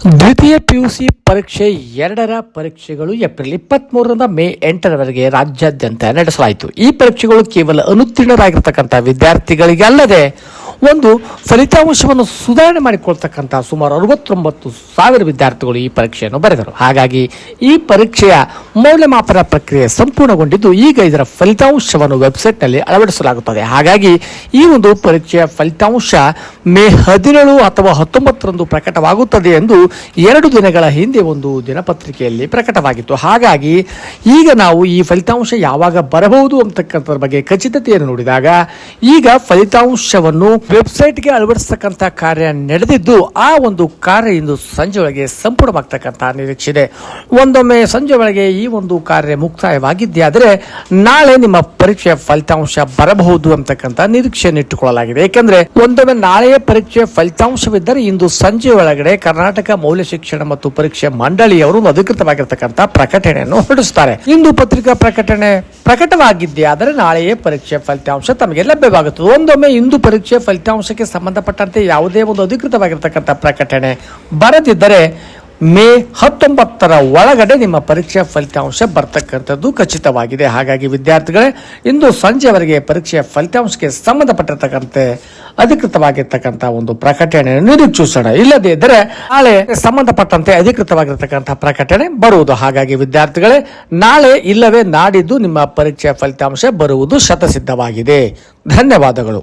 ದ್ವಿತೀಯ ಪಿಯುಸಿ ಪರೀಕ್ಷೆ 2ರ ಪರೀಕ್ಷೆಗಳು ಏಪ್ರಿಲ್ 23ರಿಂದ ಮೇ 8ರವರೆಗೆ ರಾಜ್ಯಾದ್ಯಂತ ನಡೆಸಲಾಯಿತು. ಈ ಪರೀಕ್ಷೆಗಳು ಕೇವಲ ಅನುತ್ತೀರ್ಣರಾಗಿರ್ತಕ್ಕಂಥ ವಿದ್ಯಾರ್ಥಿಗಳಿಗೆ ಅಲ್ಲದೆ ಒಂದು ಫಲಿತಾಂಶವನ್ನು ಸುಧಾರಣೆ ಮಾಡಿಕೊಳ್ತಕ್ಕಂಥ ಸುಮಾರು 69,000 ವಿದ್ಯಾರ್ಥಿಗಳು ಈ ಪರೀಕ್ಷೆಯನ್ನು ಬರೆದರು. ಹಾಗಾಗಿ ಈ ಪರೀಕ್ಷೆಯ ಮೌಲ್ಯಮಾಪನ ಪ್ರಕ್ರಿಯೆ ಸಂಪೂರ್ಣಗೊಂಡಿದ್ದು ಈಗ ಇದರ ಫಲಿತಾಂಶವನ್ನು ವೆಬ್ಸೈಟ್ನಲ್ಲಿ ಅಳವಡಿಸಲಾಗುತ್ತದೆ. ಹಾಗಾಗಿ ಈ ಒಂದು ಪರೀಕ್ಷೆಯ ಫಲಿತಾಂಶ ಮೇ 17 ಅಥವಾ 19ರಂದು ಪ್ರಕಟವಾಗುತ್ತದೆ ಎಂದು 2 ದಿನಗಳ ಹಿಂದೆ ಒಂದು ದಿನಪತ್ರಿಕೆಯಲ್ಲಿ ಪ್ರಕಟವಾಗಿತ್ತು. ಹಾಗಾಗಿ ಈಗ ನಾವು ಈ ಫಲಿತಾಂಶ ಯಾವಾಗ ಬರಬಹುದು ಅಂತಕ್ಕಂಥದ್ರ ಬಗ್ಗೆ ಖಚಿತತೆಯನ್ನು ನೋಡಿದಾಗ ಈಗ ಫಲಿತಾಂಶವನ್ನು ವೆಬ್ಸೈಟ್ಗೆ ಅಳವಡಿಸತಕ್ಕಂಥ ಕಾರ್ಯ ನಡೆದಿದ್ದು ಆ ಒಂದು ಕಾರ್ಯ ಇಂದು ಸಂಜೆ ಒಳಗೆ ಸಂಪೂರ್ಣವಾಗ್ತಕ್ಕಂಥ ನಿರೀಕ್ಷೆ ಇದೆ. ಒಂದೊಮ್ಮೆ ಸಂಜೆ ಒಳಗೆ ಈ ಒಂದು ಕಾರ್ಯ ಮುಕ್ತಾಯವಾಗಿದ್ದೇ ಆದರೆ ನಾಳೆ ನಿಮ್ಮ ಪರೀಕ್ಷೆಯ ಫಲಿತಾಂಶ ಬರಬಹುದು ಅಂತಕ್ಕಂಥ ನಿರೀಕ್ಷೆಯನ್ನು ಇಟ್ಟುಕೊಳ್ಳಲಾಗಿದೆ. ಏಕೆಂದ್ರೆ ಒಂದೊಮ್ಮೆ ನಾಳೆಯ ಪರೀಕ್ಷೆಯ ಫಲಿತಾಂಶವಿದ್ದರೆ ಇಂದು ಸಂಜೆ ಒಳಗಡೆ ಕರ್ನಾಟಕ ಮೌಲ್ಯ ಶಿಕ್ಷಣ ಮತ್ತು ಪರೀಕ್ಷೆ ಮಂಡಳಿಯವರು ಅಧಿಕೃತವಾಗಿರ್ತಕ್ಕಂಥ ಪ್ರಕಟಣೆಯನ್ನು ಹೊರಡಿಸುತ್ತಾರೆ. ಇಂದು ಪತ್ರಿಕಾ ಪ್ರಕಟವಾಗಿದ್ದೇ ಆದರೆ ನಾಳೆಯೇ ಪರೀಕ್ಷೆಯ ಫಲಿತಾಂಶ ತಮಗೆ ಲಭ್ಯವಾಗುತ್ತದೆ. ಒಂದೊಮ್ಮೆ ಇಂದು ಪರೀಕ್ಷೆ ಫಲಿತಾಂಶಕ್ಕೆ ಸಂಬಂಧಪಟ್ಟಂತೆ ಯಾವುದೇ ಒಂದು ಅಧಿಕೃತವಾಗಿರ್ತಕ್ಕಂಥ ಪ್ರಕಟಣೆ ಬರದಿದ್ದರೆ ಮೇ 19ರ ಒಳಗಡೆ ನಿಮ್ಮ ಪರೀಕ್ಷೆಯ ಫಲಿತಾಂಶ ಬರ್ತಕ್ಕಂಥದ್ದು ಖಚಿತವಾಗಿದೆ. ಹಾಗಾಗಿ ವಿದ್ಯಾರ್ಥಿಗಳೇ ಇಂದು ಸಂಜೆವರೆಗೆ ಪರೀಕ್ಷೆಯ ಫಲಿತಾಂಶಕ್ಕೆ ಸಂಬಂಧಪಟ್ಟಿರ್ತಕ್ಕಂತೆ ಅಧಿಕೃತವಾಗಿರ್ತಕ್ಕಂಥ ಒಂದು ಪ್ರಕಟಣೆಯನ್ನು ನಿರೀಕ್ಷಿಸೋಣ. ಇಲ್ಲದೇ ಇದ್ದರೆ ನಾಳೆ ಸಂಬಂಧಪಟ್ಟಂತೆ ಅಧಿಕೃತವಾಗಿರ್ತಕ್ಕಂಥ ಪ್ರಕಟಣೆ ಬರುವುದು. ಹಾಗಾಗಿ ವಿದ್ಯಾರ್ಥಿಗಳೇ ನಾಳೆ ಇಲ್ಲವೇ ನಾಡಿದ್ದು ನಿಮ್ಮ ಪರೀಕ್ಷೆಯ ಫಲಿತಾಂಶ ಬರುವುದು ಶತಸಿದ್ಧವಾಗಿದೆ. ಧನ್ಯವಾದಗಳು.